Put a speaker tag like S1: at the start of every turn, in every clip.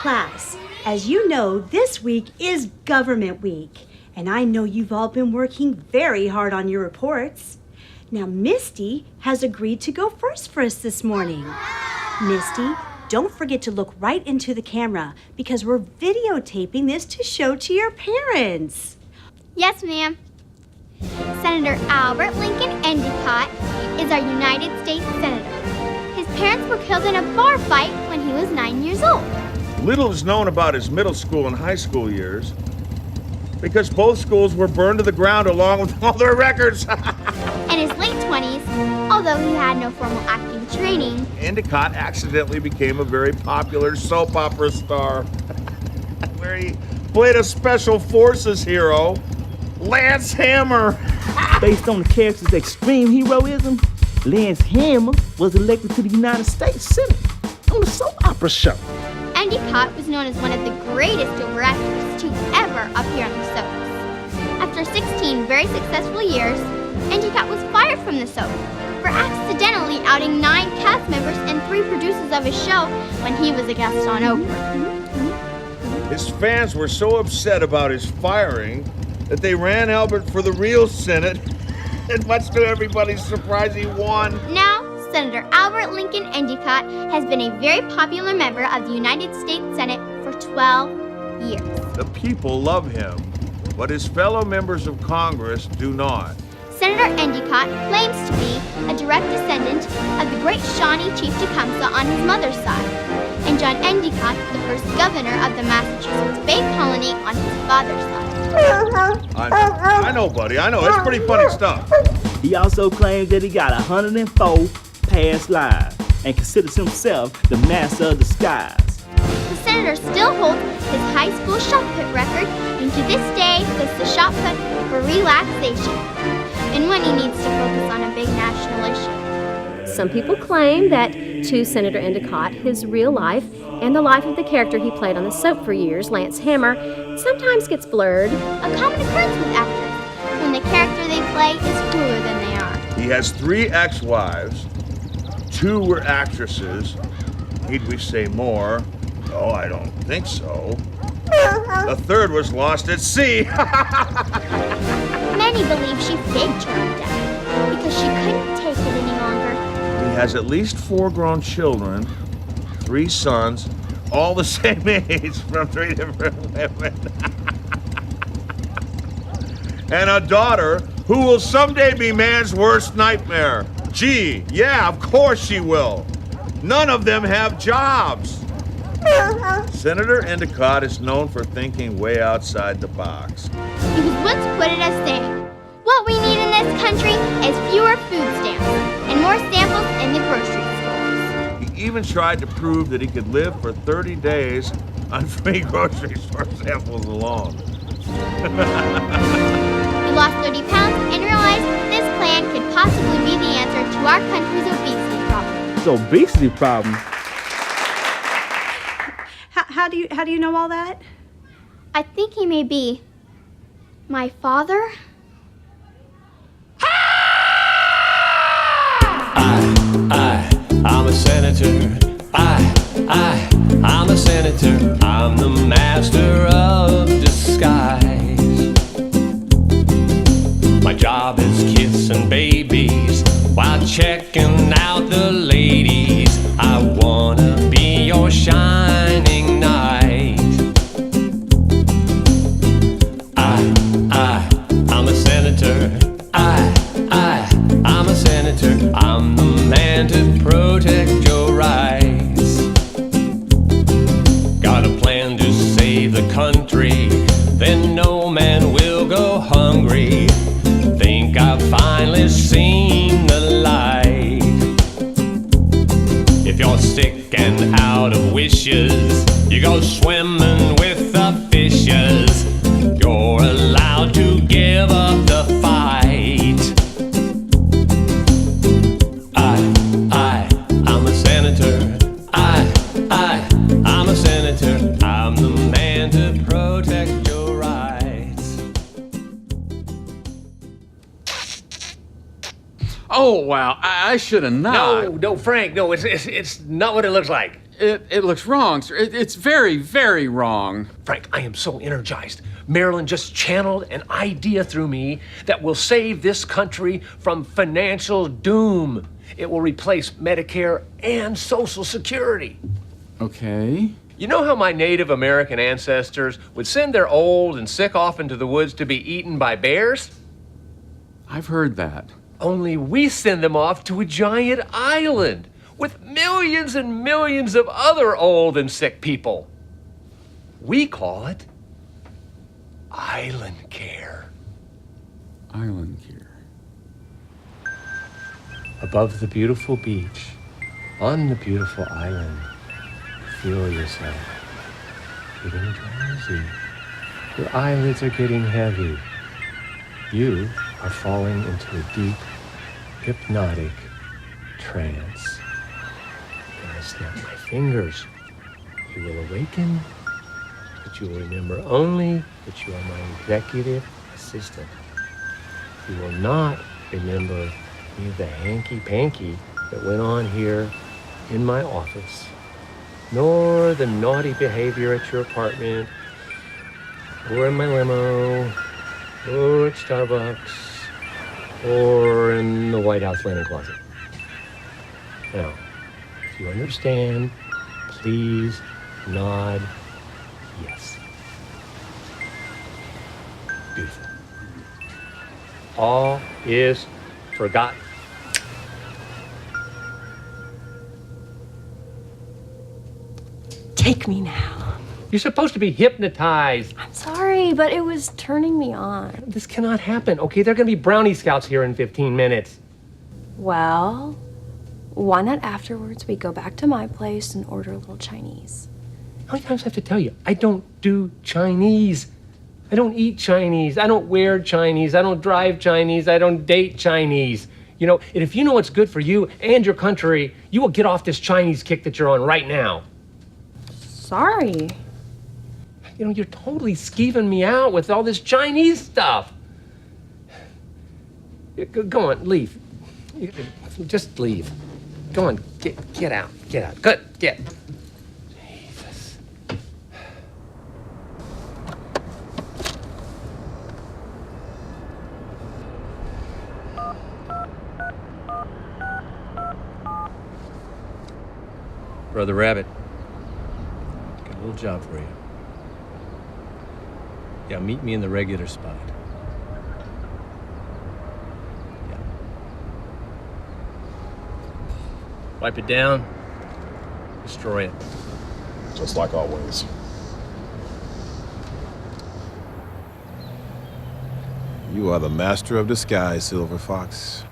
S1: Class, as you know, this week is Government Week, and I know you've all been working very hard on your reports. Now, Misty has agreed to go first for us this morning. Misty, don't forget to look right into the camera because we're videotaping this to show to your parents.
S2: Yes, ma'am. Senator Albert Lincoln Endicott is our United States Senator. His parents were killed in a bar fight when he was 9 years old.
S3: Little is known about his middle school and high school years because both schools were burned to the ground along with all their records.
S2: In his late 20s, although he had no formal acting training,
S3: Endicott accidentally became a very popular soap opera star where he played a special forces hero, Lance Hammer.
S4: Based on the character's extreme heroism, Lance Hammer was elected to the United States Senate on the soap opera show.
S2: Endicott was known as one of the greatest overactors to ever appear on the soaps. After 16 very successful years, Endicott was fired from the soap for accidentally outing 9 cast members and 3 producers of his show when he was a guest on Oprah.
S3: His fans were so upset about his firing that they ran Albert for the real Senate, and much to everybody's surprise, he won.
S2: Now, Senator Albert Lincoln Endicott has been a very popular member of the United States Senate for 12 years.
S3: The people love him, but his fellow members of Congress do not.
S2: Senator Endicott claims to be a direct descendant of the great Shawnee Chief Tecumseh on his mother's side, and John Endicott, the first governor of the Massachusetts Bay Colony on his father's side.
S3: I know, buddy. I know. It's pretty funny stuff.
S4: He also claims that he got 104 past lives and considers himself the master of disguise.
S2: The senator still holds his high school shot put record and to this day does the shot put for relaxation and when he needs to focus on a big national issue.
S5: Some people claim that to Senator Endicott, his real life and the life of the character he played on the soap for years, Lance Hammer, sometimes gets blurred.
S2: A common occurrence with actors when the character they play is cooler than they are.
S3: He has 3 ex-wives. 2 were actresses. Need we say more? Oh, I don't think so. The 3rd was lost at sea.
S2: Many believe she faked her own death because she couldn't take it any longer.
S3: He has at least 4 grown children, 3 sons, all the same age from 3 different women. And a daughter who will someday be man's worst nightmare. Gee, yeah, of course she will. None of them have jobs. Senator Endicott is known for thinking way outside the box.
S2: He was once quoted as saying, "What we need in this country is fewer food stamps and more samples in the grocery stores."
S3: He even tried to prove that he could live for 30 days on free grocery store samples alone.
S2: He lost 30 pounds and realized this plan could possibly be the answer to our country's obesity problem.
S4: It's obesity problem.
S1: How do you know all that?
S2: I think he may be my father.
S6: I'm a senator. I'm a senator. I'm the master of disguise. My job is kissing babies while checking out the ladies. I wanna be your shining knight. I'm a senator. I'm a senator. I'm the man to protect your rights. Got a plan to save the country, then no man will go hungry. Think I've finally seen the light. If you're sick and out of wishes, you go swimming with the fishes. You're allowed to give up the fight. I'm a senator. I'm a senator. I'm the man to protect your rights.
S7: Oh, wow. I should have not.
S8: No, Frank, no, it's not what it looks like.
S7: It looks wrong, sir. It's very, very wrong.
S8: Frank, I am so energized. Marilyn just channeled an idea through me that will save this country from financial doom. It will replace Medicare and Social Security.
S7: Okay.
S8: You know how my Native American ancestors would send their old and sick off into the woods to be eaten by bears?
S7: I've heard that.
S8: Only we send them off to a giant island with millions and millions of other old and sick people. We call it island care.
S7: Island care.
S8: Above the beautiful beach, on the beautiful island, feel yourself getting drowsy. Your eyelids are getting heavy. You are falling into a deep, hypnotic trance. When I snap my fingers, you will awaken, but you will remember only that you are my executive assistant. You will not remember any of the hanky-panky that went on here in my office, nor the naughty behavior at your apartment, or in my limo, or at Starbucks, or in the White House linen closet. Now, if you understand, please nod yes. Beautiful. All is forgotten.
S5: Take me now.
S8: You're supposed to be hypnotized.
S5: I'm sorry, but it was turning me on.
S8: This cannot happen, okay? There are gonna be brownie scouts here in 15 minutes.
S5: Well, why not afterwards we go back to my place and order a little Chinese?
S8: How many times do I have to tell you? I don't do Chinese. I don't eat Chinese. I don't wear Chinese. I don't drive Chinese. I don't date Chinese. You know, and if you know what's good for you and your country, you will get off this Chinese kick that you're on right now.
S5: Sorry.
S8: You know, you're totally skeeving me out with all this Chinese stuff. Go on, leave. Just leave. Go on, get out. Get out. Good, get. Jesus. Brother Rabbit, got a little job for you. Yeah, meet me in the regular spot. Yeah. Wipe it down, destroy it.
S9: Just like always. You are the master of disguise, Silver Fox.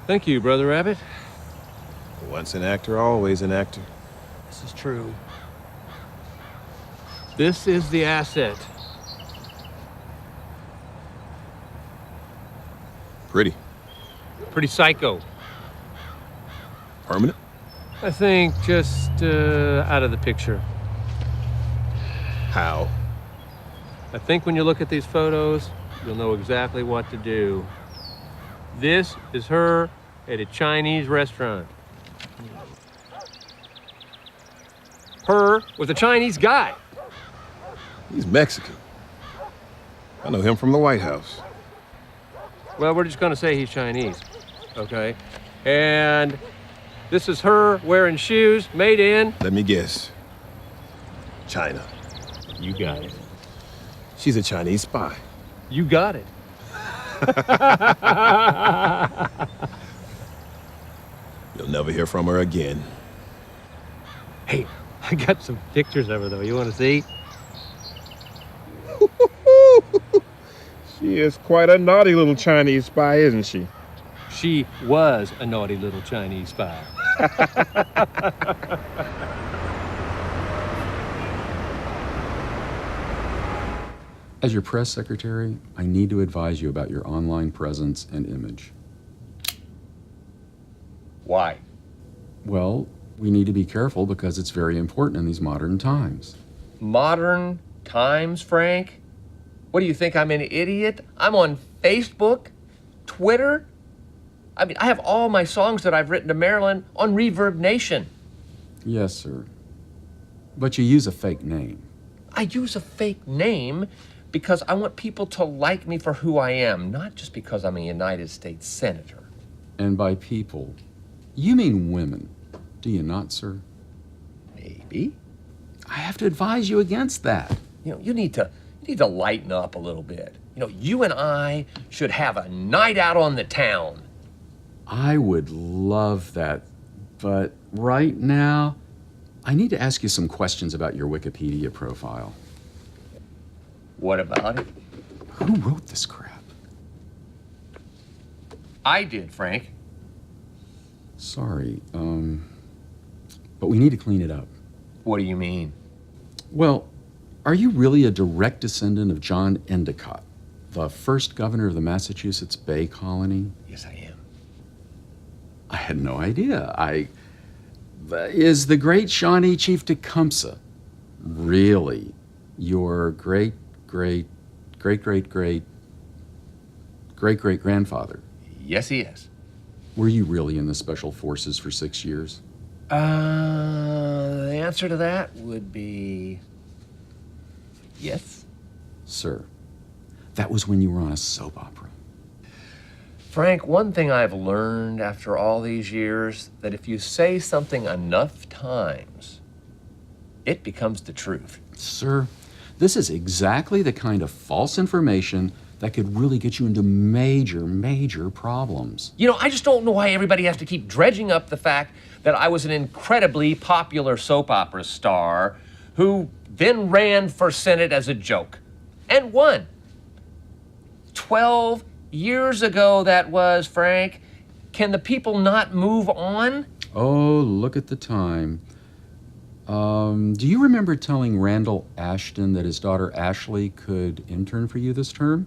S8: Thank you, Brother Rabbit.
S9: Once an actor, always an actor.
S8: This is true. This is the asset.
S9: Pretty.
S8: Pretty psycho.
S9: Permanent?
S8: I think just out of the picture.
S9: How?
S8: I think when you look at these photos, you'll know exactly what to do. This is her at a Chinese restaurant. Her with a Chinese guy.
S9: He's Mexican. I know him from the White House.
S8: Well, we're just gonna say he's Chinese, okay? And this is her wearing shoes made in...
S9: Let me guess. China.
S8: You got it.
S9: She's a Chinese spy.
S8: You got it.
S9: You'll never hear from her again.
S8: Hey, I got some pictures of her, though. You want to see?
S10: She is quite a naughty little Chinese spy, isn't she?
S8: She was a naughty little Chinese spy.
S11: As your press secretary, I need to advise you about your online presence and image.
S8: Why?
S11: Well, we need to be careful because it's very important in these modern times.
S8: Modern times, Frank? What do you think, I'm an idiot? I'm on Facebook, Twitter. I mean, I have all my songs that I've written to Marilyn on Reverb Nation.
S11: Yes, sir. But you use a fake name.
S8: I use a fake name because I want people to like me for who I am, not just because I'm a United States Senator.
S11: And by people, you mean women, do you not, sir?
S8: Maybe.
S11: I have to advise you against that.
S8: You know, you need to lighten up a little bit. You know, you and I should have a night out on the town.
S11: I would love that, but right now, I need to ask you some questions about your Wikipedia profile.
S8: What about it?
S11: Who wrote this crap?
S8: I did, Frank.
S11: Sorry, but we need to clean it up.
S8: What do you mean?
S11: Well, are you really a direct descendant of John Endicott, the first governor of the Massachusetts Bay Colony?
S8: Yes, I am.
S11: I had no idea. Is the great Shawnee Chief Tecumseh really your great-great-great-great-great-great-grandfather?
S8: Yes, he is.
S11: Were you really in the Special Forces for 6 years?
S8: The answer to that would be yes.
S11: Sir, that was when you were on a soap opera.
S8: Frank, one thing I've learned after all these years, that if you say something enough times, it becomes the truth.
S11: Sir, this is exactly the kind of false information that could really get you into major problems.
S8: You know, I just don't know why everybody has to keep dredging up the fact that I was an incredibly popular soap opera star who then ran for Senate as a joke and won. 12 years ago that was, Frank. Can the people not move on?
S11: Oh, look at the time. Do you remember telling Randall Ashton that his daughter Ashley could intern for you this term?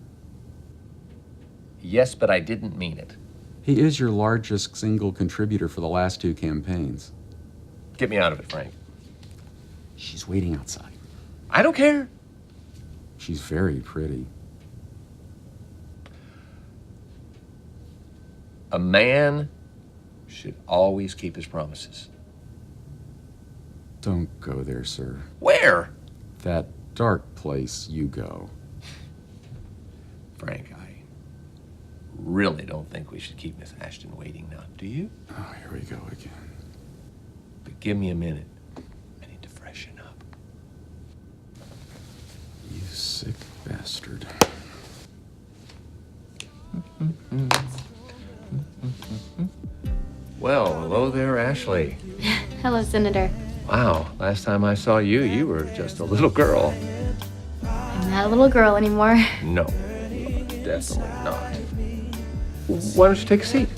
S8: Yes, but I didn't mean it.
S11: He is your largest single contributor for the last 2 campaigns.
S8: Get me out of it, Frank.
S11: She's waiting outside.
S8: I don't care.
S11: She's very pretty.
S8: A man should always keep his promises.
S11: Don't go there, sir.
S8: Where?
S11: That dark place you go.
S8: Frank, I really don't think we should keep Miss Ashton waiting now, do you?
S11: Oh, here we go again.
S8: But give me a minute. I need to freshen up.
S11: You sick bastard.
S8: Well, hello there, Ashley.
S2: Hello, Senator.
S8: Wow, last time I saw you, you were just a little girl.
S2: I'm not a little girl anymore.
S8: No, definitely not. Why don't you take a seat?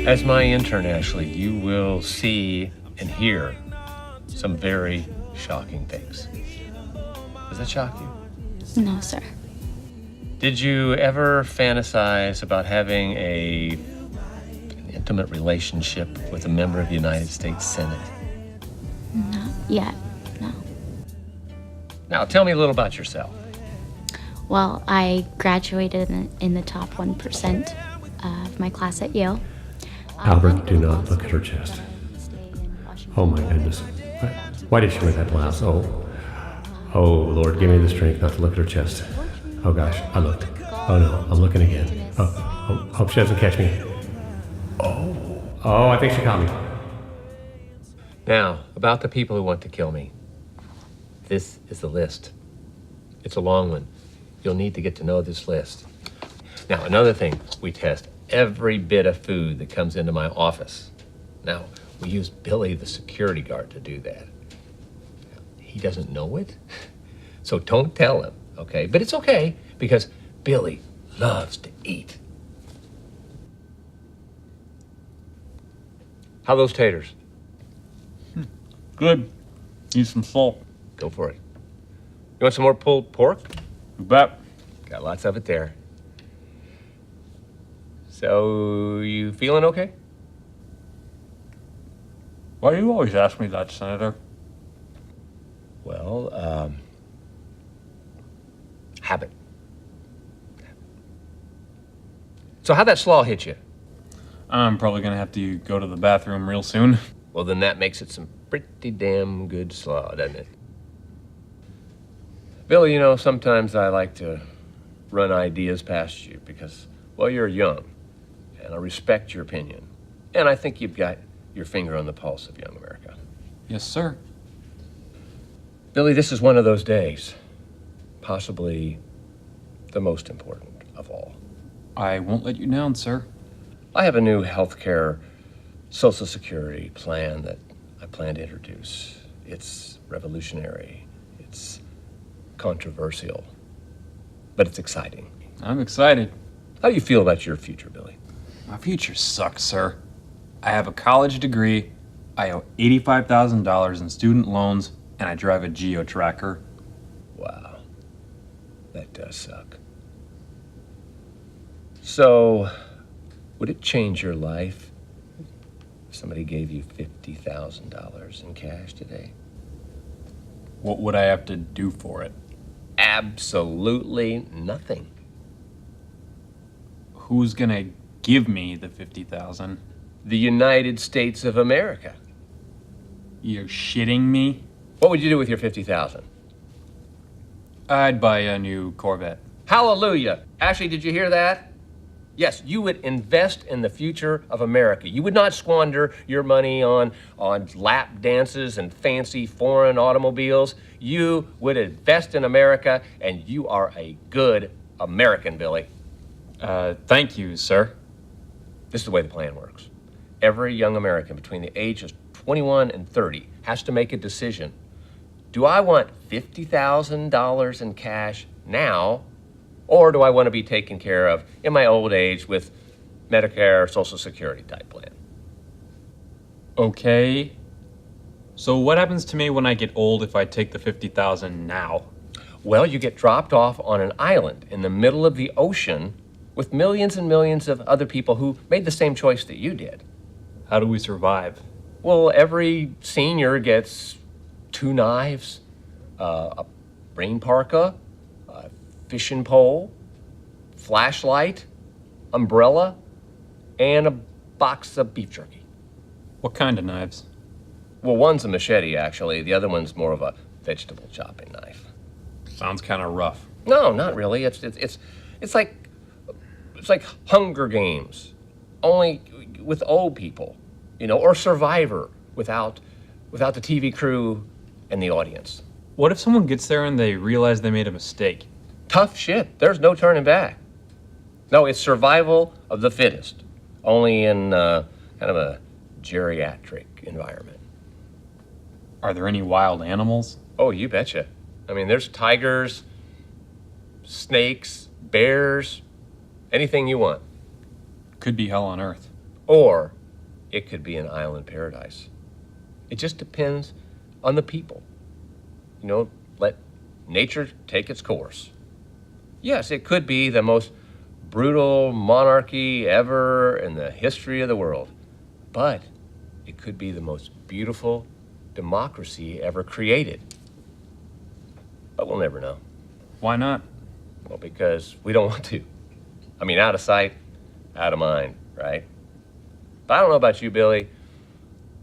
S8: As my intern, Ashley, you will see and hear some very shocking things. Does that shock you?
S2: No, sir.
S8: Did you ever fantasize about having an intimate relationship with a member of the United States Senate?
S2: Not yet, no.
S8: Now, tell me a little about yourself.
S2: Well, I graduated in the top 1% of my class at Yale.
S12: Albert, do not look at her chest. Oh my goodness. Why did she wear that blouse? Oh, Lord, give me the strength not to look at her chest. Oh gosh, I looked. Oh no, I'm looking again. Oh, hope she doesn't catch me. Oh, I think she caught me.
S8: Now, about the people who want to kill me. This is the list. It's a long one. You'll need to get to know this list. Now, another thing, we test every bit of food that comes into my office. Now, we use Billy, the security guard, to do that. He doesn't know it, so don't tell him, okay? But it's okay, because Billy loves to eat. How are those taters?
S10: Good. Need some salt.
S8: Go for it. You want some more pulled pork?
S10: You bet.
S8: Got lots of it there. So, you feeling okay?
S10: Why do you always ask me that, Senator?
S8: Well, I Habit. So how'd that slaw hit you?
S10: I'm probably gonna have to go to the bathroom real soon.
S8: Well, then that makes it some pretty damn good slaw, doesn't it? Bill, you know, sometimes I like to run ideas past you because, well, you're young, and I respect your opinion. And I think you've got your finger on the pulse of young America.
S7: Yes, sir.
S8: Billy, this is one of those days, possibly the most important of all.
S7: I won't let you down, sir.
S8: I have a new healthcare Social Security plan that I plan to introduce. It's revolutionary. It's controversial. But it's exciting.
S7: I'm excited.
S8: How do you feel about your future, Billy?
S7: My future sucks, sir. I have a college degree, I owe $85,000 in student loans, and I drive a geo-tracker.
S8: Wow. That does suck. So, would it change your life if somebody gave you $50,000 in cash today?
S7: What would I have to do for it?
S8: Absolutely nothing.
S7: Who's gonna give me the $50,000?
S8: The United States of America.
S7: You're shitting me?
S8: What would you do with your $50,000?
S7: I'd buy a new Corvette.
S8: Hallelujah. Ashley, did you hear that? Yes, you would invest in the future of America. You would not squander your money on lap dances and fancy foreign automobiles. You would invest in America, and you are a good American, Billy.
S7: Thank you, sir.
S8: This is the way the plan works. Every young American between the ages 21 and 30 has to make a decision. Do I want $50,000 in cash now, or do I want to be taken care of in my old age with Medicare, Social Security type plan?
S7: Okay. So what happens to me when I get old if I take the $50,000 now?
S8: Well, you get dropped off on an island in the middle of the ocean with millions and millions of other people who made the same choice that you did.
S7: How do we survive?
S8: Well, every senior gets 2 knives, a rain parka, a fishing pole, flashlight, umbrella, and a box of beef jerky.
S7: What kind of knives?
S8: Well, one's a machete, actually. The other one's more of a vegetable chopping knife.
S7: Sounds kind of rough.
S8: No, not really. It's like Hunger Games, only with old people, you know, or Survivor without the TV crew and the audience.
S7: What if someone gets there and they realize they made a mistake?
S8: Tough shit. There's no turning back. No, it's survival of the fittest, only in kind of a geriatric environment.
S7: Are there any wild animals?
S8: Oh, you betcha. I mean, there's tigers, snakes, bears, anything you want.
S7: Could be hell on earth.
S8: Or it could be an island paradise. It just depends on the people. You know, let nature take its course. Yes, it could be the most brutal monarchy ever in the history of the world, but it could be the most beautiful democracy ever created. But we'll never know.
S7: Why not?
S8: Well, because we don't want to. I mean, out of sight, out of mind, right? But I don't know about you, Billy,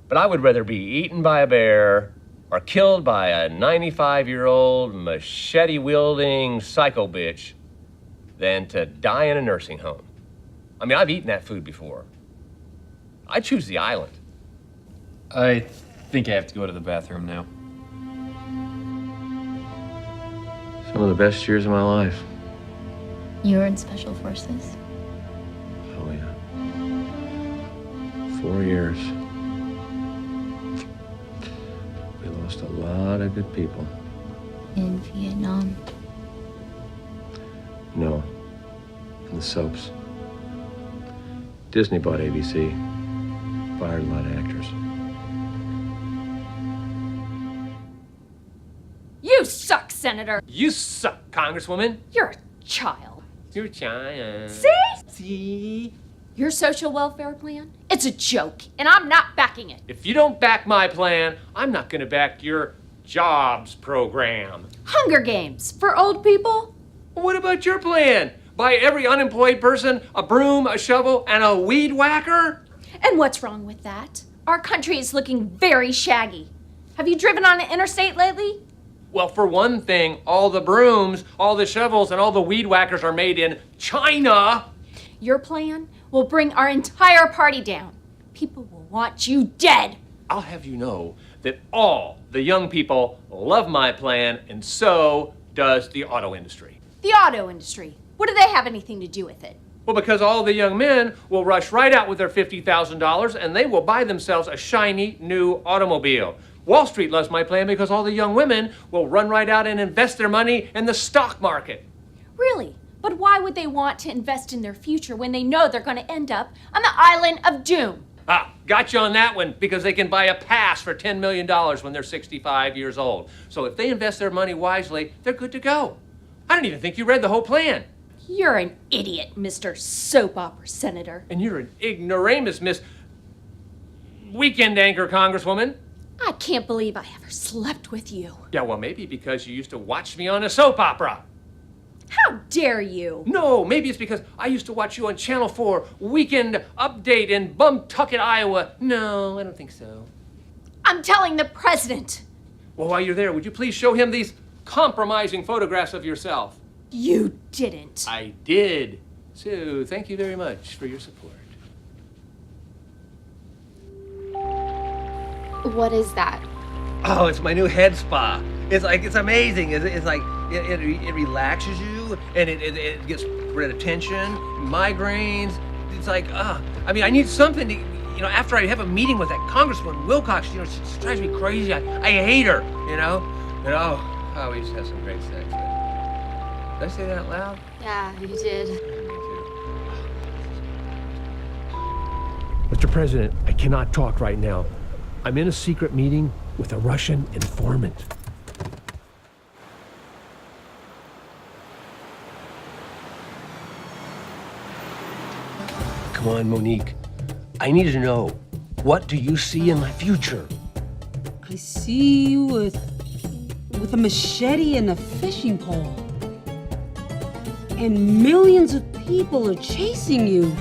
S8: but I would rather be eaten by a bear or killed by a 95-year-old machete-wielding psycho bitch than to die in a nursing home. I mean, I've eaten that food before. I'd choose the island.
S7: I think I have to go to the bathroom now.
S8: Some of the best years of my life.
S2: You were in Special Forces?
S8: Oh, yeah. 4 years. We lost a lot of good people.
S2: In Vietnam?
S8: No. In the soaps. Disney bought ABC. Fired a lot of actors.
S13: You suck, Senator.
S8: You suck, Congresswoman.
S13: You're a child.
S8: You're a child.
S13: See? Your social welfare plan? It's a joke, and I'm not backing it.
S8: If you don't back my plan, I'm not going to back your jobs program.
S13: Hunger Games for old people?
S8: What about your plan? Buy every unemployed person a broom, a shovel, and a weed whacker?
S13: And what's wrong with that? Our country is looking very shaggy. Have you driven on an interstate lately?
S8: Well, for one thing, all the brooms, all the shovels, and all the weed whackers are made in China.
S13: Your plan will bring our entire party down. People will want you dead.
S8: I'll have you know that all the young people love my plan, and so does the auto industry.
S13: The auto industry. What do they have anything to do with it?
S8: Well, because all the young men will rush right out with their $50,000 and they will buy themselves a shiny new automobile. Wall Street loves my plan because all the young women will run right out and invest their money in the stock market.
S13: Really? But why would they want to invest in their future when they know they're going to end up on the island of doom?
S8: Ah, got you on that one, because they can buy a pass for $10 million when they're 65 years old. So if they invest their money wisely, they're good to go. I don't even think you read the whole plan.
S13: You're an idiot, Mr. Soap Opera Senator.
S8: And you're an ignoramus, Miss Weekend Anchor Congresswoman.
S13: I can't believe I ever slept with you.
S8: Yeah, well, maybe because you used to watch me on a soap opera.
S13: How dare you?
S8: No, maybe it's because I used to watch you on Channel 4 Weekend Update in Bumtucket, Iowa. No, I don't think so.
S13: I'm telling the president.
S8: Well, while you're there, would you please show him these compromising photographs of yourself?
S13: You didn't.
S8: I did. So, thank you very much for your support.
S2: What is that?
S14: Oh, it's my new head spa. It's amazing. It's like it relaxes you, and it gets rid of tension, migraines. It's like I mean, I need something to, after I have a meeting with that Congresswoman Wilcox, she drives me crazy. I hate her, And oh, we just have some great sex. Did I say that out loud?
S2: Yeah, you did.
S12: Mr. President, I cannot talk right now. I'm in a secret meeting with a Russian informant.
S14: Come on, Monique. I need to know, what do you see in my future?
S15: I see you with a machete and a fishing pole. And millions of people are chasing you.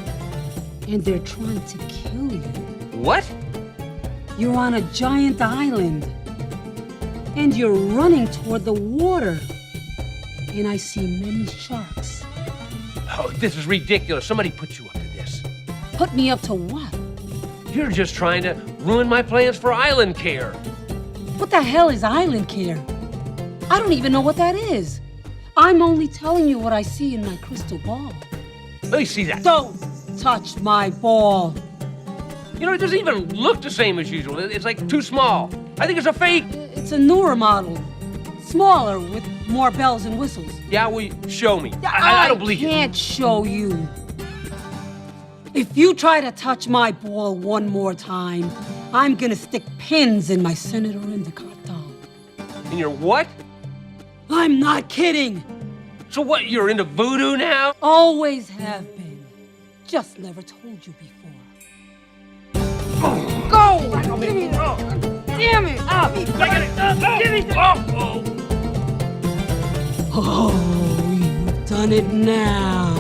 S15: And they're trying to kill you.
S14: What?
S15: You're on a giant island. And you're running toward the water. And I see many sharks.
S14: Oh, this is ridiculous. Somebody put you up to this.
S15: Put me up to what?
S14: You're just trying to ruin my plans for island care.
S15: What the hell is island care? I don't even know what that is. I'm only telling you what I see in my crystal ball.
S14: Let me see that.
S15: Don't touch my ball.
S14: It doesn't even look the same as usual. It's like too small. I think it's a fake.
S15: It's a newer model. Smaller with more bells and whistles.
S14: Yeah, well, show me. I don't believe you.
S15: I can't show you. If you try to touch my ball one more time, I'm gonna stick pins in my Senator Endicott doll.
S14: In your what?
S15: I'm not kidding.
S14: So what, you're into voodoo now?
S15: Always have been. Just never told you before. Go! Give me that! Damn it! Give me that! Oh, you've done it now.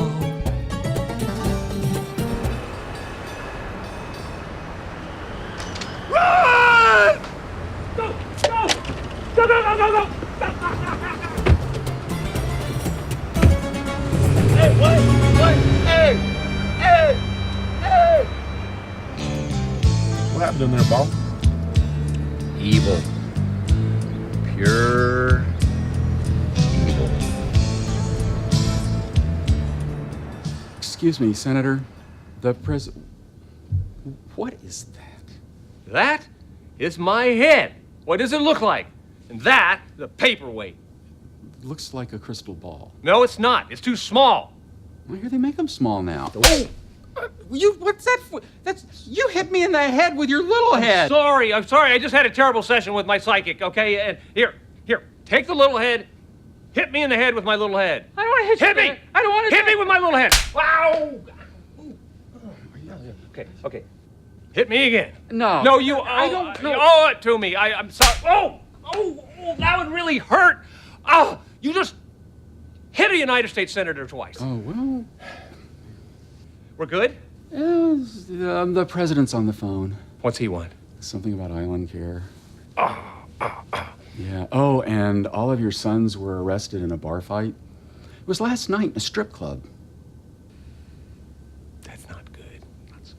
S14: Run! Go! Go! Go, go, go, go, go! Hey, what? Hey! Hey! Hey!
S9: What happened in there, Bob?
S14: Evil. Pure evil.
S11: Excuse me, Senator. The president. What is that?
S8: That is my head. What does it look like? And that, the paperweight.
S11: Looks like a crystal ball.
S8: No, it's not. It's too small.
S11: Well, here they make them small now.
S16: Oh, what's that for? You hit me in the head with your little head.
S8: I'm sorry. I just had a terrible session with my psychic, okay? And here, take the little head. Hit me in the head with my little head.
S16: I don't want to hit you.
S8: Hit me!
S16: I don't want to
S8: hit me with my little head. Wow! Okay. Hit me again.
S16: No.
S8: No, you
S16: I don't know.
S8: You owe it to me. I'm sorry. Oh, that would really hurt. Oh, you just
S14: hit a United States Senator twice.
S11: Oh, well,
S14: We're good?
S11: the president's on the phone.
S14: What's he want?
S11: Something about island care. Yeah. Oh, and all of your sons were arrested in a bar fight. It was last night in a strip club.
S14: That's not good. Not so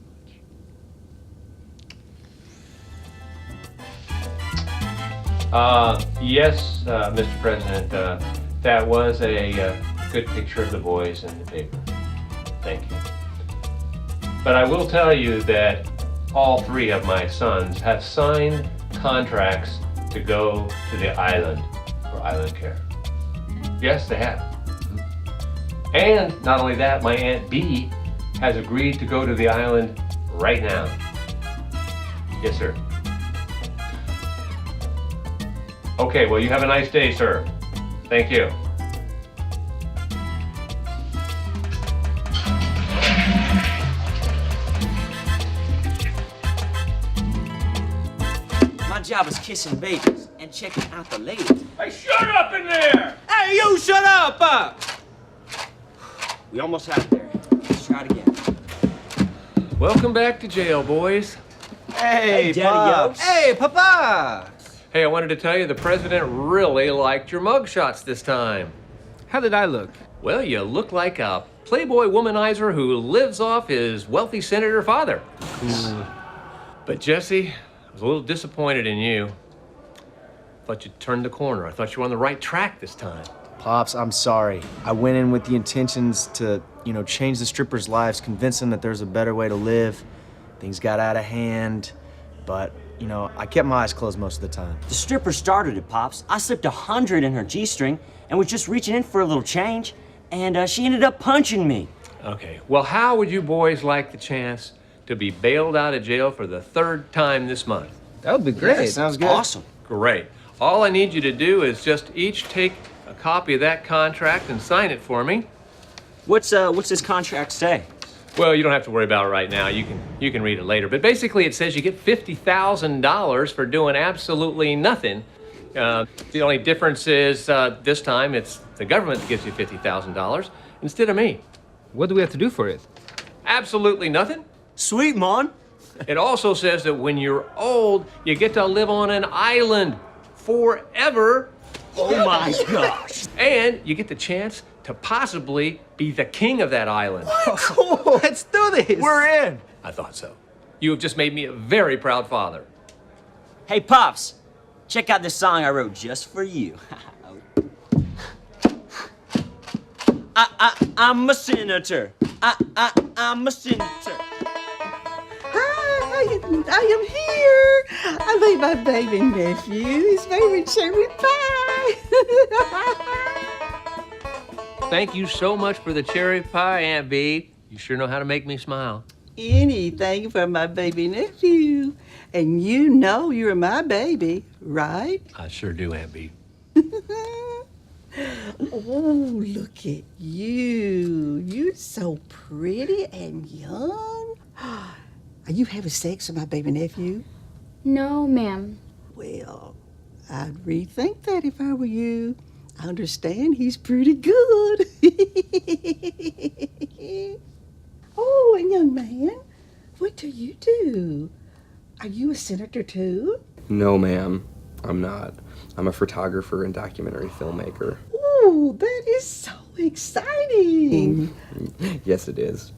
S14: much. Yes, Mr. President, that was a good picture of the boys in the paper. Thank you. But I will tell you that all three of my sons have signed contracts to go to the island for island care. Yes, they have. And not only that, my Aunt Bee has agreed to go to the island right now. Yes, sir. Okay, well, you have a nice day, sir. Thank you.
S17: My job is kissing babies and checking out the ladies.
S14: Hey, shut up in there!
S17: Hey, you shut up! We almost had it there. Let's try it again.
S14: Welcome back to jail, boys.
S17: Hey, Daddy Pops.
S14: Hey, Papa! Hey, I wanted to tell you the president really liked your mugshots this time. How did I look? Well, you look like a playboy womanizer who lives off his wealthy senator father. But Jesse, I was a little disappointed in you. Thought you'd turned the corner. I thought you were on the right track this time.
S18: Pops, I'm sorry. I went in with the intentions to, change the strippers' lives, convince them that there's a better way to live. Things got out of hand, but, I kept my eyes closed most of the time.
S17: The stripper started it, Pops. I slipped 100 in her G-string and was just reaching in for a little change, and she ended up punching me.
S14: Okay, well, how would you boys like the chance to be bailed out of jail for the 3rd time this month?
S18: That would be great.
S17: Yeah,
S18: sounds good.
S17: Awesome.
S14: Great. All I need you to do is just each take a copy of that contract and sign it for me.
S17: What's this contract say?
S14: Well, you don't have to worry about it right now. You can read it later. But basically, it says you get $50,000 for doing absolutely nothing. The only difference is this time it's the government that gives you $50,000 instead of me.
S19: What do we have to do for it?
S14: Absolutely nothing.
S17: Sweet, Mon.
S14: It also says that when you're old, you get to live on an island forever.
S17: Oh my gosh.
S14: And you get the chance to possibly be the king of that island.
S18: Cool. Let's do this. We're in.
S14: I thought so. You have just made me a very proud father.
S17: Hey, Pops, check out this song I wrote just for you. I'm a senator. I'm a senator.
S20: Hi, I am here. I made my baby nephew his favorite cherry pie.
S14: Thank you so much for the cherry pie, Aunt Bee. You sure know how to make me smile.
S20: Anything for my baby nephew. And you know you're my baby, right?
S14: I sure do, Aunt Bee.
S20: Oh, look at you. You're so pretty and young. Are you having sex with my baby nephew?
S2: No, ma'am.
S20: Well, I'd rethink that if I were you. I understand he's pretty good. Oh, and young man, what do you do? Are you a senator too?
S21: No, ma'am. I'm not. I'm a photographer and documentary filmmaker.
S20: Ooh, that is so exciting.
S21: Yes, it is.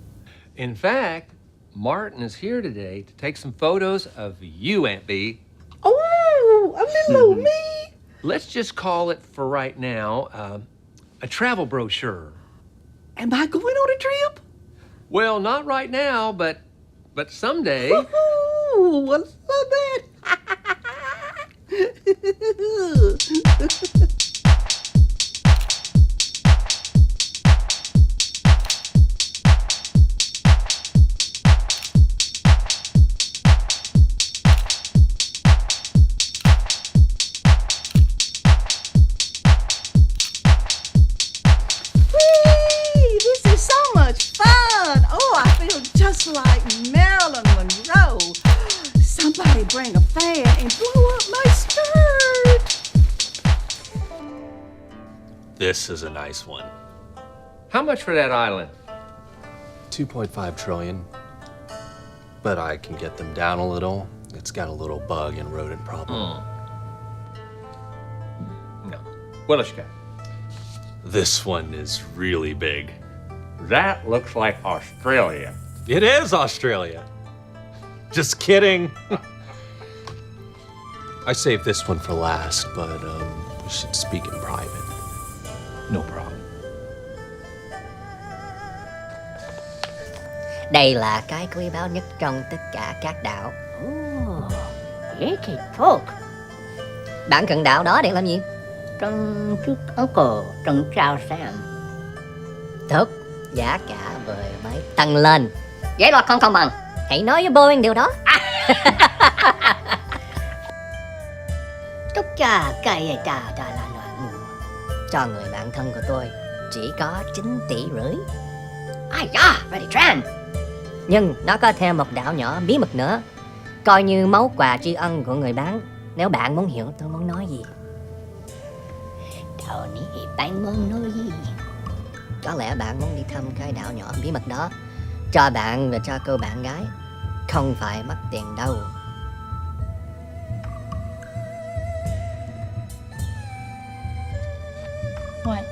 S14: In fact, Martin is here today to take some photos of you, Aunt Bee.
S20: Oh, a little old me.
S14: Let's just call it for right now a travel brochure.
S20: Am I going on a trip?
S14: Well, not right now, but someday.
S20: Ooh, I love that. This is so much fun. Oh, I feel just like Marilyn Monroe. Somebody bring a fan and blow up my skirt.
S22: This is a nice one.
S14: How much for that island?
S3: 2.5 trillion. But I can get them down a little. It's got a little bug and rodent problem.
S14: No. What else you got?
S3: This one is really big.
S22: That looks like Australia.
S3: It is Australia. Just kidding. I saved this one for last, but we should speak in private.
S14: No problem.
S23: Đây là cái quý báu nhất trong tất cả các đảo. Yeki Talk. Bạn cần đảo đó để làm gì? Trân trước ấu cờ, trân trao xem. Tốt, giá cả vừa mới tăng lên. Vậy là không công bằng. Hãy nói với Boeing điều đó. Tất cả cái trà là loạn. Cho người bạn thân của tôi chỉ có 9 tỷ rưỡi. Ai da, Ready Tran. Nhưng nó có thêm một đảo nhỏ bí mật nữa. Coi như món quà tri ân của người bán. Nếu bạn muốn hiểu tôi muốn nói gì. Đảo ní bạn muốn nói gì? Có lẽ bạn muốn đi thăm cái đảo nhỏ bí mật đó. Cho bạn và cho cô bạn gái. Không phải mất tiền đâu.
S13: What?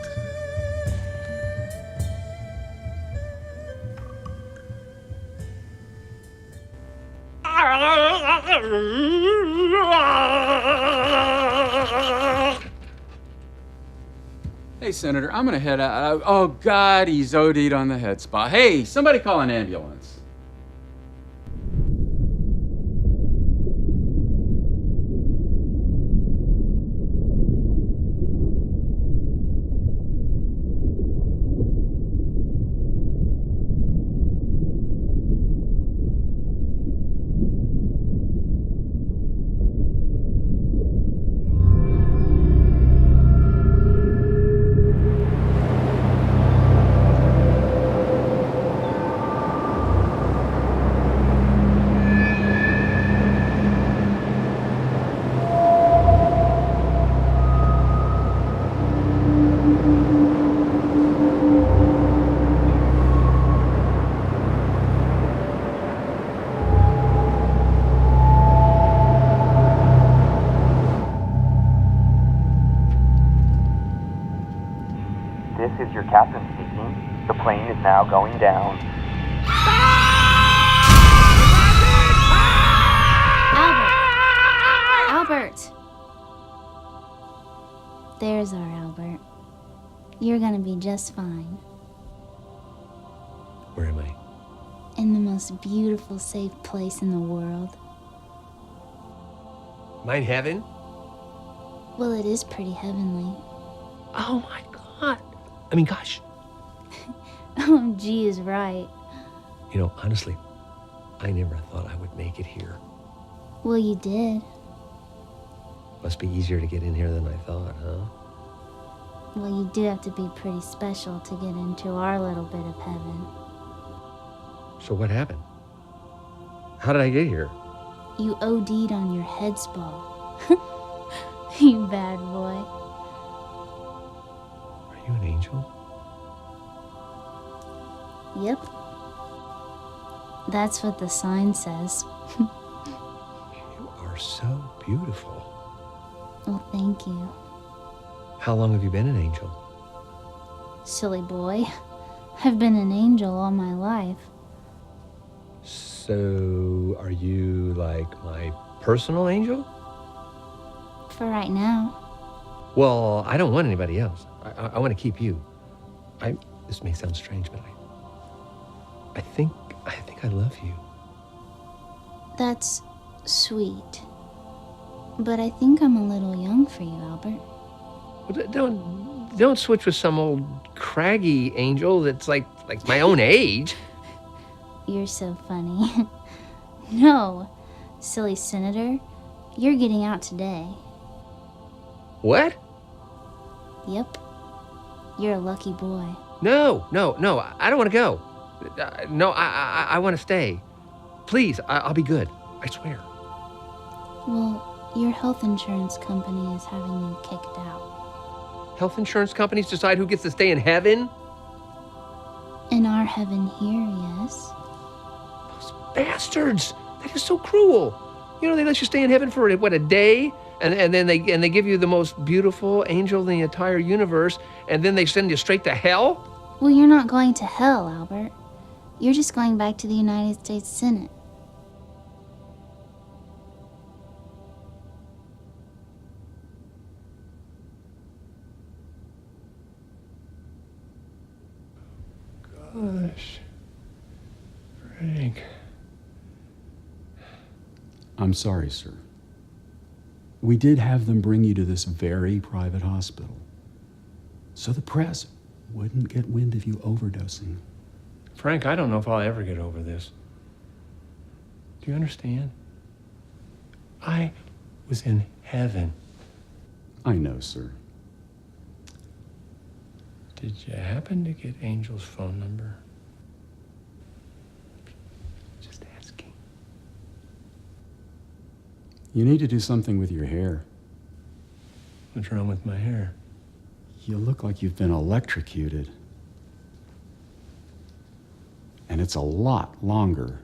S11: Hey, Senator, I'm gonna head out. Oh, God, he's OD'd on the head spa. Hey, somebody call an ambulance.
S24: This is your captain speaking. The plane is now going down.
S2: Albert! There's our Albert. You're gonna be just fine.
S3: Where am I?
S2: In the most beautiful, safe place in the world.
S14: Mine heaven?
S2: Well, it is pretty heavenly.
S14: Oh my God. I mean, gosh.
S2: OMG is right.
S14: You know, honestly, I never thought I would make it here.
S2: Well, you did.
S14: Must be easier to get in here than I thought, huh?
S2: Well, you do have to be pretty special to get into our little bit of heaven.
S14: So what happened? How did I get here?
S2: You OD'd on your head spa. You bad boy.
S14: Are you an angel?
S2: Yep. That's what the sign says.
S14: You are so beautiful.
S2: Well, thank you.
S14: How long have you been an angel?
S2: Silly boy. I've been an angel all my life.
S14: So, are you like my personal angel?
S2: For right now.
S14: Well, I don't want anybody else. I want to keep you. This may sound strange, but I think I love you.
S2: That's sweet. But I think I'm a little young for you, Albert.
S14: Well, don't switch with some old craggy angel that's like my own age.
S2: You're so funny. No, silly senator, you're getting out today.
S14: What?
S2: Yep. You're a lucky boy.
S14: No, I don't want to go. No, I want to stay. Please, I'll be good. I swear.
S2: Well, your health insurance company is having you kicked out.
S14: Health insurance companies decide who gets to stay in heaven?
S1: In our heaven here, yes.
S14: Bastards! That is so cruel. You know, they let you stay in heaven for, what, a day? And then they give you the most beautiful angel in the entire universe, and then they send you straight to hell?
S1: Well, you're not going to hell, Albert. You're just going back to the United States Senate.
S14: Gosh. Frank.
S11: I'm sorry, sir. We did have them bring you to this very private hospital, so the press wouldn't get wind of you overdosing.
S14: Frank, I don't know if I'll ever get over this. Do you understand? I was in heaven.
S11: I know, sir.
S14: Did you happen to get Angel's phone number? Just asking.
S11: You need to do something with your hair.
S14: What's wrong with my hair?
S11: You look like you've been electrocuted. And it's a lot longer.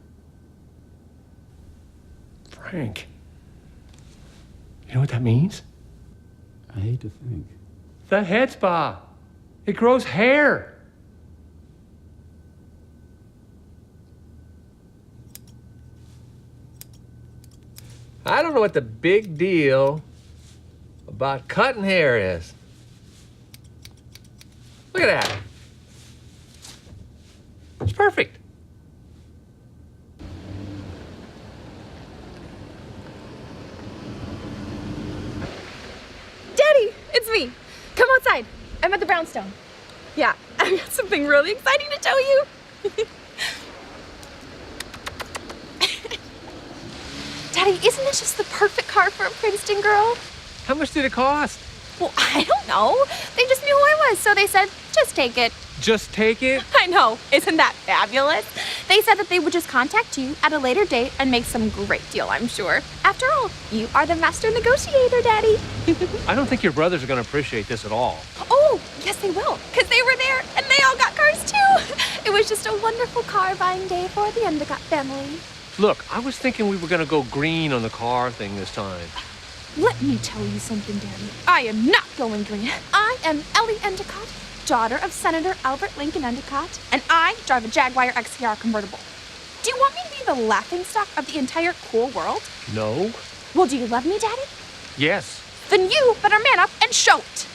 S14: Frank, you know what that means?
S11: I hate to think.
S14: The head spa. It grows hair. I don't know what the big deal about cutting hair is. Look at that. It's perfect.
S4: Daddy, it's me. Come outside. I'm at the brownstone. Yeah, I've got something really exciting to tell you. Daddy, isn't this just the perfect car for a Princeton girl?
S14: How much did it cost?
S4: Well, I don't know. They just knew who I was, so they said, just take it.
S14: Just take it?
S4: I know. Isn't that fabulous? They said that they would just contact you at a later date and make some great deal, I'm sure. After all, you are the master negotiator, Daddy.
S14: I don't think your brothers are going to appreciate this at all.
S4: Oh, yes, they will, because they were there and they all got cars too. It was just a wonderful car buying day for the Endicott family.
S14: Look, I was thinking we were going to go green on the car thing this time.
S4: Let me tell you something, Daddy. I am not going green. I am Ellie Endicott, daughter of Senator Albert Lincoln Endicott, and I drive a Jaguar XKR convertible. Do you want me to be the laughingstock of the entire cool world?
S14: No.
S4: Well, do you love me, Daddy?
S14: Yes.
S4: Then you better man up and show it.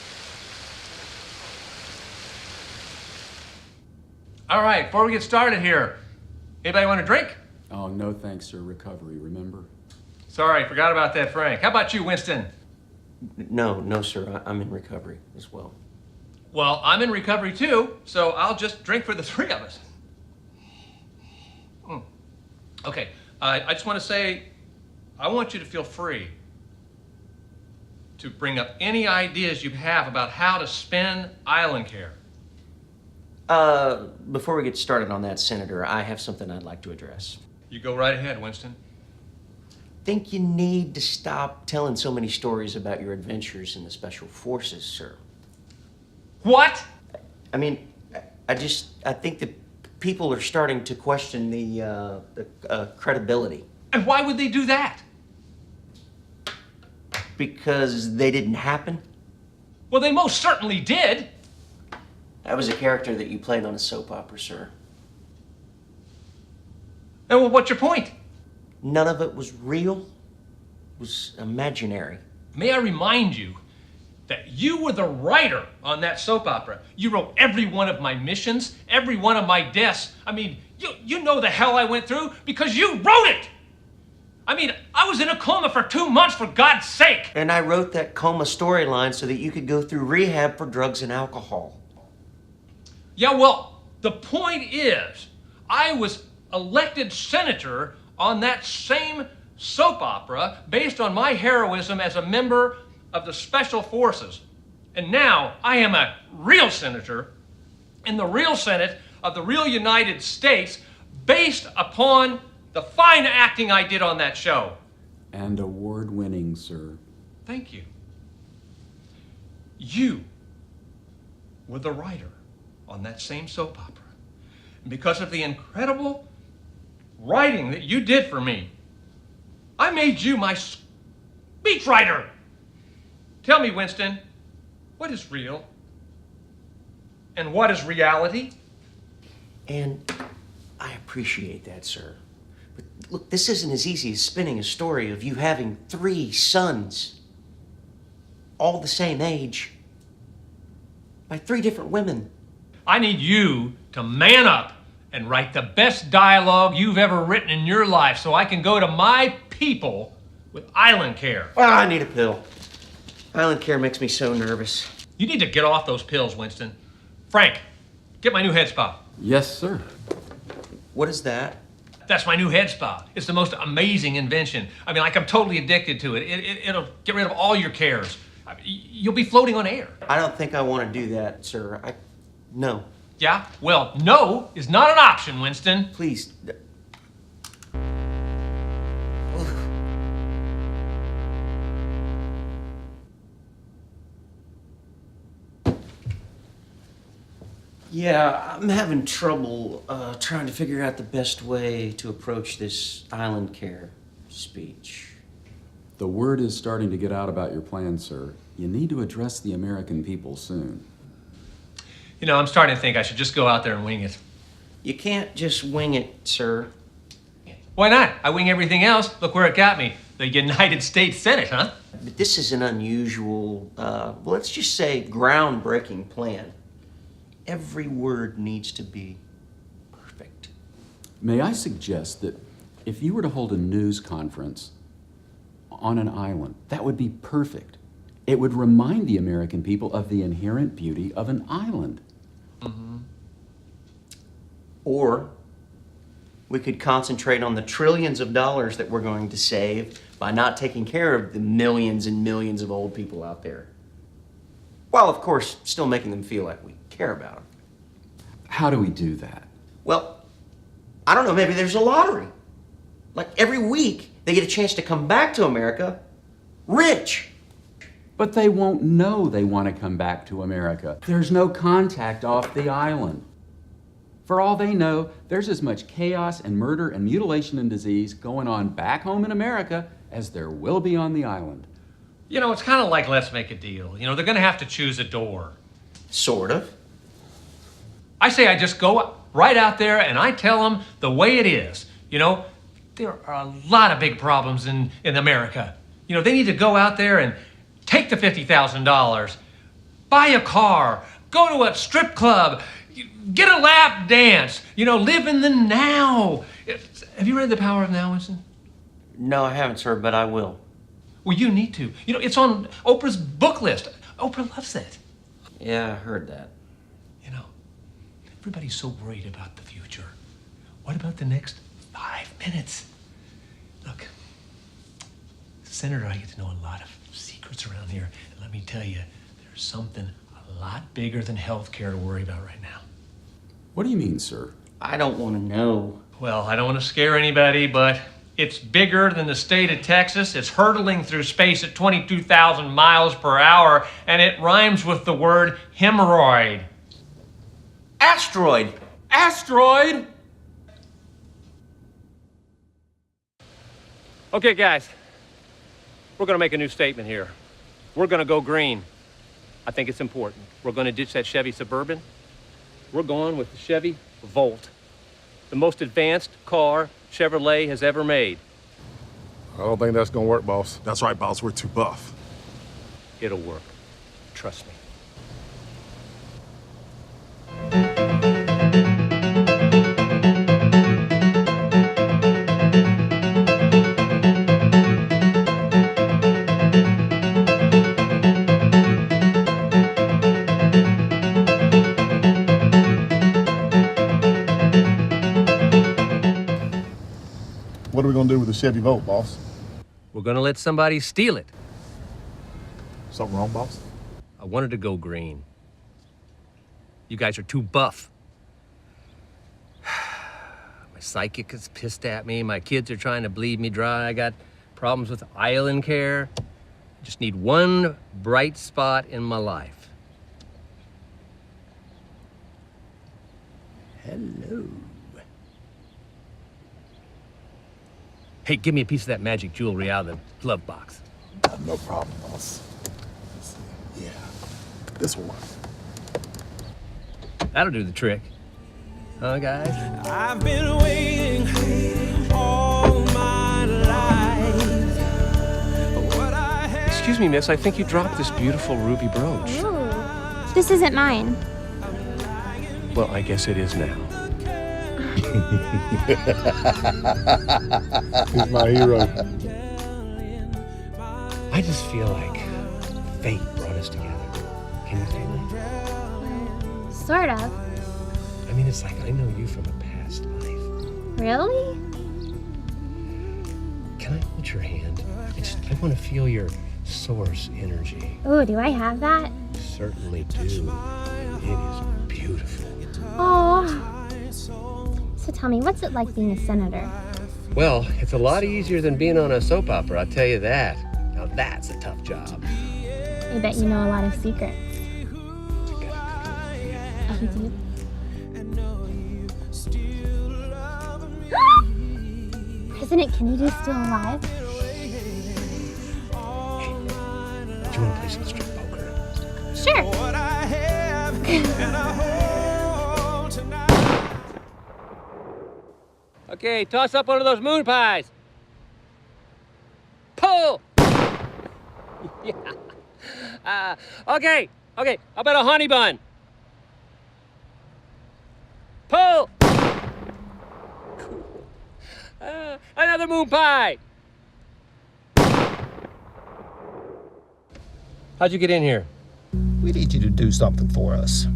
S14: All right, before we get started here, anybody want a drink?
S11: Oh, no thanks, sir. Recovery, remember?
S14: Sorry, forgot about that, Frank. How about you, Winston?
S17: No, sir. I'm in recovery as well.
S14: Well, I'm in recovery too, so I'll just drink for the three of us. Okay, I just want to say, I want you to feel free to bring up any ideas you have about how to spend island care.
S17: Before we get started on that, Senator, I have something I'd like to address.
S14: You go right ahead, Winston.
S17: Think you need to stop telling so many stories about your adventures in the Special Forces, sir.
S14: What?
S17: I mean, I think that people are starting to question the credibility.
S14: And why would they do that?
S17: Because they didn't happen.
S14: Well, they most certainly did.
S17: That was a character that you played on a soap opera, sir.
S14: And well, what's your point?
S17: None of it was real. It was imaginary.
S14: May I remind you that you were the writer on that soap opera. You wrote every one of my missions, every one of my deaths. I mean, you know the hell I went through because you wrote it! I mean, I was in a coma for 2 months, for God's sake!
S17: And I wrote that coma storyline so that you could go through rehab for drugs and alcohol.
S14: Yeah, well, the point is, I was elected senator on that same soap opera based on my heroism as a member of the Special Forces. And now I am a real senator in the real Senate of the real United States based upon the fine acting I did on that show.
S11: And award-winning, sir.
S14: Thank you. You were the writer on that same soap opera. and because of the incredible writing that you did for me, I made you my speechwriter. Tell me, Winston, what is real? And what is reality?
S5: And I appreciate that, sir. But look, this isn't as easy as spinning a story of you having 3 sons, all the same age, by 3 different women.
S14: I need you to man up and write the best dialogue you've ever written in your life so I can go to my people with Island Care.
S5: Well, I need a pill. Island Care makes me so nervous.
S14: You need to get off those pills, Winston. Frank, get my new head spa.
S11: Yes, sir.
S5: What is that?
S14: That's my new head spa. It's the most amazing invention. I mean, like, I'm totally addicted to it. It'll get rid of all your cares. You'll be floating on air.
S5: I don't think I want to do that, sir. No.
S14: Yeah? Well, no is not an option, Winston.
S5: Please. Yeah, I'm having trouble trying to figure out the best way to approach this Island Care speech.
S11: The word is starting to get out about your plan, sir. You need to address the American people soon.
S14: You know, I'm starting to think I should just go out there and wing it.
S5: You can't just wing it, sir.
S14: Why not? I wing everything else. Look where it got me. The United States Senate, huh?
S5: But this is an unusual, let's just say groundbreaking plan. Every word needs to be perfect.
S11: May I suggest that if you were to hold a news conference on an island, that would be perfect. It would remind the American people of the inherent beauty of an island.
S14: Mm-hmm.
S5: Or we could concentrate on the trillions of dollars that we're going to save by not taking care of the millions and millions of old people out there. While, of course, still making them feel like we care about them.
S11: How do we do that?
S5: Well, I don't know, maybe there's a lottery. Like every week, they get a chance to come back to America rich.
S11: But they won't know they want to come back to America. There's no contact off the island. For all they know, there's as much chaos and murder and mutilation and disease going on back home in America as there will be on the island.
S14: You know, it's kind of like Let's Make a Deal. You know, they're going to have to choose a door.
S5: Sort of.
S14: I say I just go right out there and I tell them the way it is. You know, there are a lot of big problems in America. You know, they need to go out there and take the $50,000, buy a car, go to a strip club, get a lap dance, you know, live in the now. Have you read The Power of Now, Winston?
S5: No, I haven't, sir, but I will.
S14: Well, you need to. You know, it's on Oprah's book list. Oprah loves it.
S5: Yeah, I heard that.
S14: You know, everybody's so worried about the future. What about the next 5 minutes? Look, Senator, I get to know a lot of secrets around here. And let me tell you, there's something a lot bigger than health care to worry about right now.
S11: What do you mean, sir?
S5: I don't want to know.
S14: Well, I don't want to scare anybody, but it's bigger than the state of Texas. It's hurtling through space at 22,000 miles per hour, and it rhymes with the word hemorrhoid.
S5: Asteroid!
S14: Asteroid! Okay, guys. We're going to make a new statement here. We're going to go green. I think it's important. We're going to ditch that Chevy Suburban. We're going with the Chevy Volt, the most advanced car Chevrolet has ever made.
S9: I don't think that's gonna work, boss. That's right, boss. We're too buff.
S14: It'll work. Trust me.
S9: What are we gonna do with the Chevy Volt, boss?
S14: We're going to let somebody steal it.
S9: Something wrong, boss?
S14: I wanted to go green. You guys are too buff. My psychic is pissed at me. My kids are trying to bleed me dry. I got problems with Island Care. I just need one bright spot in my life.
S8: Hello.
S14: Hey, give me a piece of that magic jewelry out of the glove box.
S9: No problem, boss. Let's see. Yeah, this will work.
S14: That'll do the trick. Huh, guys?
S6: I've been waiting all my life.
S8: Excuse me, miss, I think you dropped this beautiful ruby brooch.
S2: Ooh. This isn't mine.
S8: Well, I guess it is now.
S9: He's my hero.
S8: I just feel like fate brought us together. Can you feel it?
S2: Sort of.
S8: I mean, it's like I know you from a past life.
S2: Really?
S8: Can I hold your hand? I want to feel your source energy.
S2: Ooh, do I have that?
S8: Certainly do. It is beautiful.
S2: Oh. So tell me, what's it like being a senator?
S14: Well, it's a lot easier than being on a soap opera, I'll tell you that. Now that's a tough job.
S2: I bet you know a lot of secrets. Oh, you do? Isn't Kennedy still alive?
S8: Do you want to play some strip poker?
S2: Sure.
S14: Okay, toss up one of those moon pies. Pull! Yeah. Okay. How about a honey bun? Pull! Another moon pie. How'd you get in here?
S19: We need you to do something for us.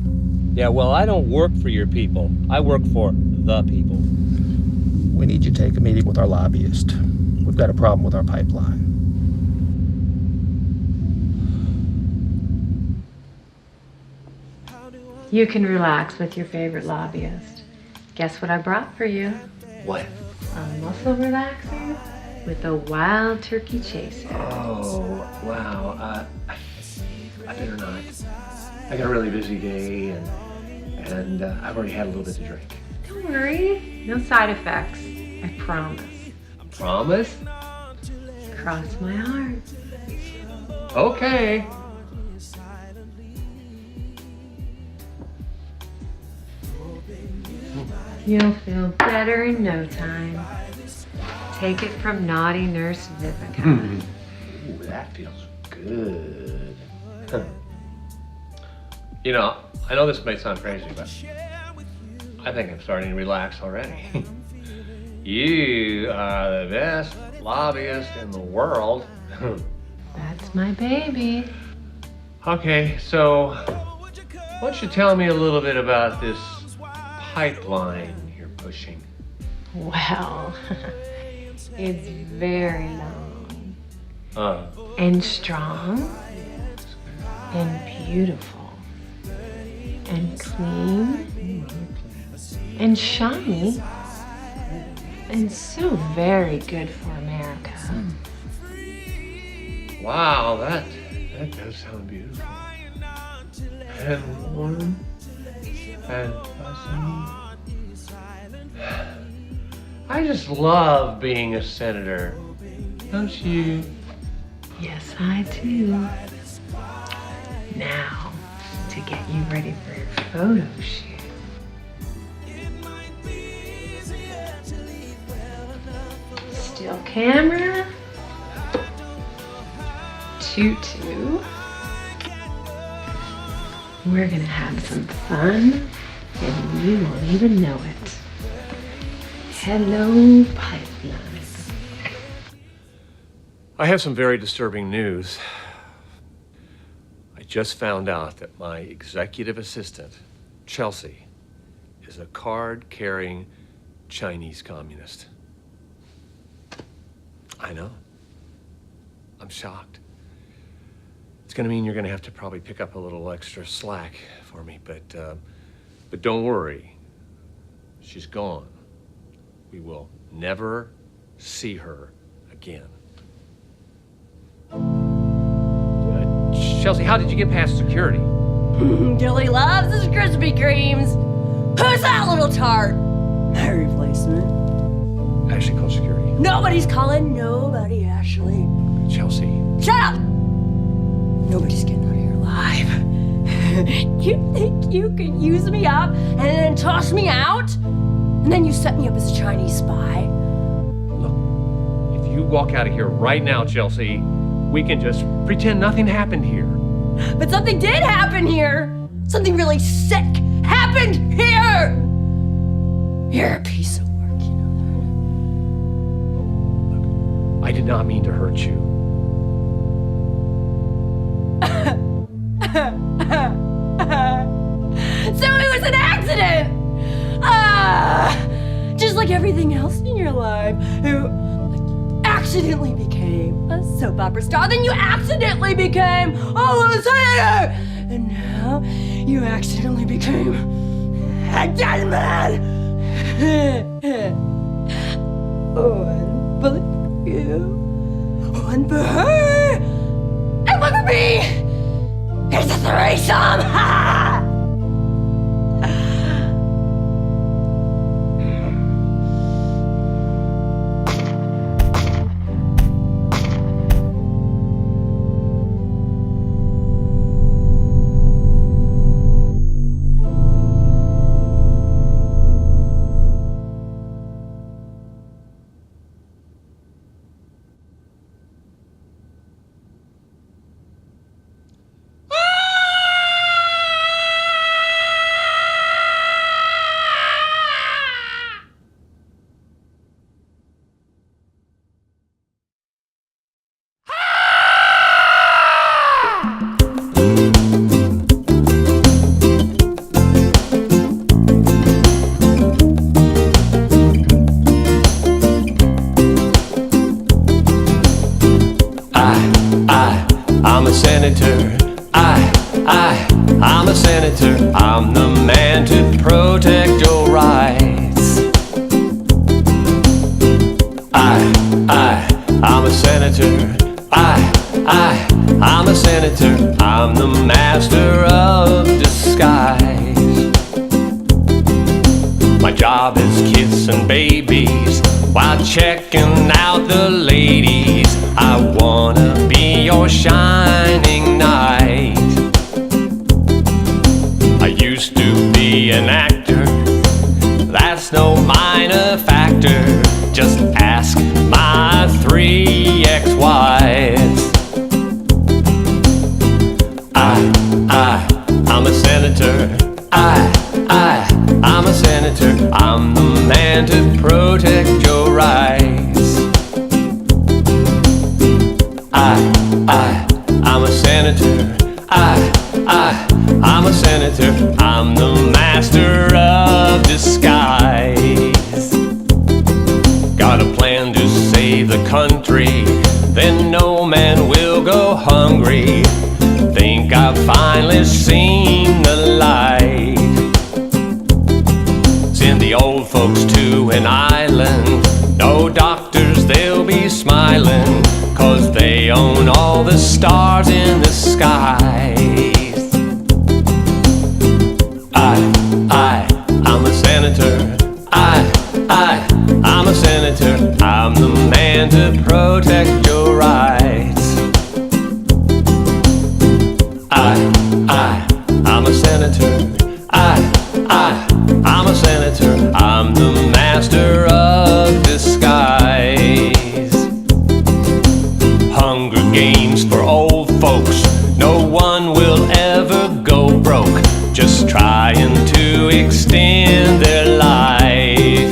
S14: Yeah, well, I don't work for your people. I work for the people.
S19: We need you to take a meeting with our lobbyist. We've got a problem with our pipeline.
S7: You can relax with your favorite lobbyist. Guess what I brought for you?
S14: What?
S7: A muscle relaxer with a wild turkey chaser.
S8: Oh, wow. I better not. I got a really busy day, and I've already had a little bit to drink.
S7: Don't worry, no side effects. I promise.
S8: Promise?
S7: Cross my heart.
S8: Okay.
S7: You'll feel better in no time. Take it from naughty Nurse Vivica.
S8: Ooh, that feels good. You know, I know this may sound crazy, but I think I'm starting to relax already. You are the best lobbyist in the world.
S7: That's my baby.
S8: Okay, so why don't you tell me a little bit about this pipeline you're pushing?
S7: Well, it's very long. And strong. And beautiful. And clean. And shiny. And so very good for America.
S8: Wow, that does sound beautiful. And warm. And fuzzy. I just love being a senator. Don't you?
S7: Yes, I do. Now, to get you ready for your photo shoot. Still camera. Tutu. We're gonna have some fun, and you won't even know it. Hello, pipeline.
S8: I have some very disturbing news. I just found out that my executive assistant, Chelsea, is a card-carrying Chinese communist. I know. I'm shocked. It's gonna mean you're gonna have to probably pick up a little extra slack for me, but don't worry. She's gone. We will never see her again. Chelsea, how did you get past security?
S13: Gilly loves his Krispy Kremes.
S10: Who's that little tart? My replacement.
S14: Ashley, call security.
S10: Nobody's calling nobody, Ashley.
S14: Chelsea.
S10: Shut up! Nobody's getting out of here alive. You think you can use me up and then toss me out? And then you set me up as a Chinese spy?
S14: If you walk out of here right now, Chelsea, we can just pretend nothing happened here.
S10: But something did happen here. Something really sick happened here. You're a piece of work, you know that.
S14: I did not mean to hurt you.
S10: So it was an accident! Just like everything else in your life. You accidentally became a soap opera star, then you accidentally became a senator! And now you accidentally became a gentleman! One for you, one for her, and one for me! Here's a threesome! Ha!
S8: I'm a senator. I'm a senator. I'm the man to protect your rights. I'm a senator. I'm a senator. I'm the master of disguise. My job is kissing babies while checking out the ladies. I wanna be your shining knight. I used to be an actor, that's no minor factor. Just ask my 3 ex-wives. I'm a senator. I'm a senator. I'm the man to protect your rights. I'm a senator. I'm a senator. I'm the master of disguise. Got a plan to save the country, then no man will go hungry. Think I've finally seen the light. Send the old folks to an island. No doctors, they'll be smiling, 'cause they own all the stars in the skies. I'm a senator. I'm a senator. I'm the man to protect your rights. I'm a senator. I'm a senator. I'm the master of disguise. Hunger Games for old folks. No one will ever go broke, just trying to extend their life.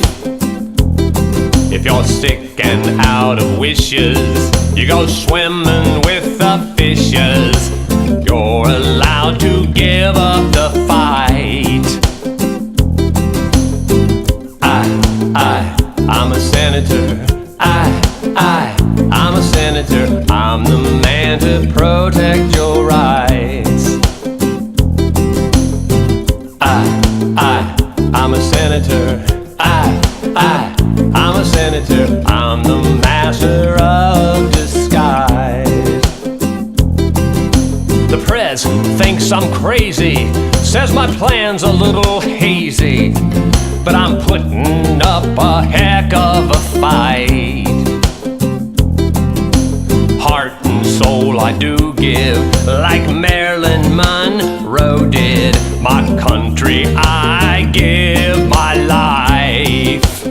S8: If you're sick and out of wishes, you go swimming with the fishes. You're allowed to give up the fight. I'm a senator. I'm a senator. I'm the man to protect your rights. I'm a senator. I'm a senator. I'm the master of disguise. The press thinks I'm crazy, says my plan's a little hazy.
S22: but I'm putting up a heck of a fight. Heart and soul I do give, like Marilyn Monroe did. My country I give my life.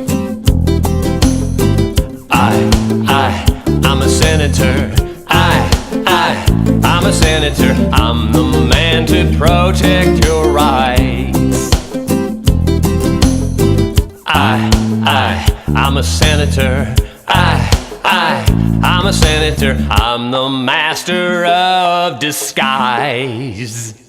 S22: I'm a senator. I'm a senator. I'm the man to protect your rights. I'm a senator. I'm a senator. I'm the master of disguise.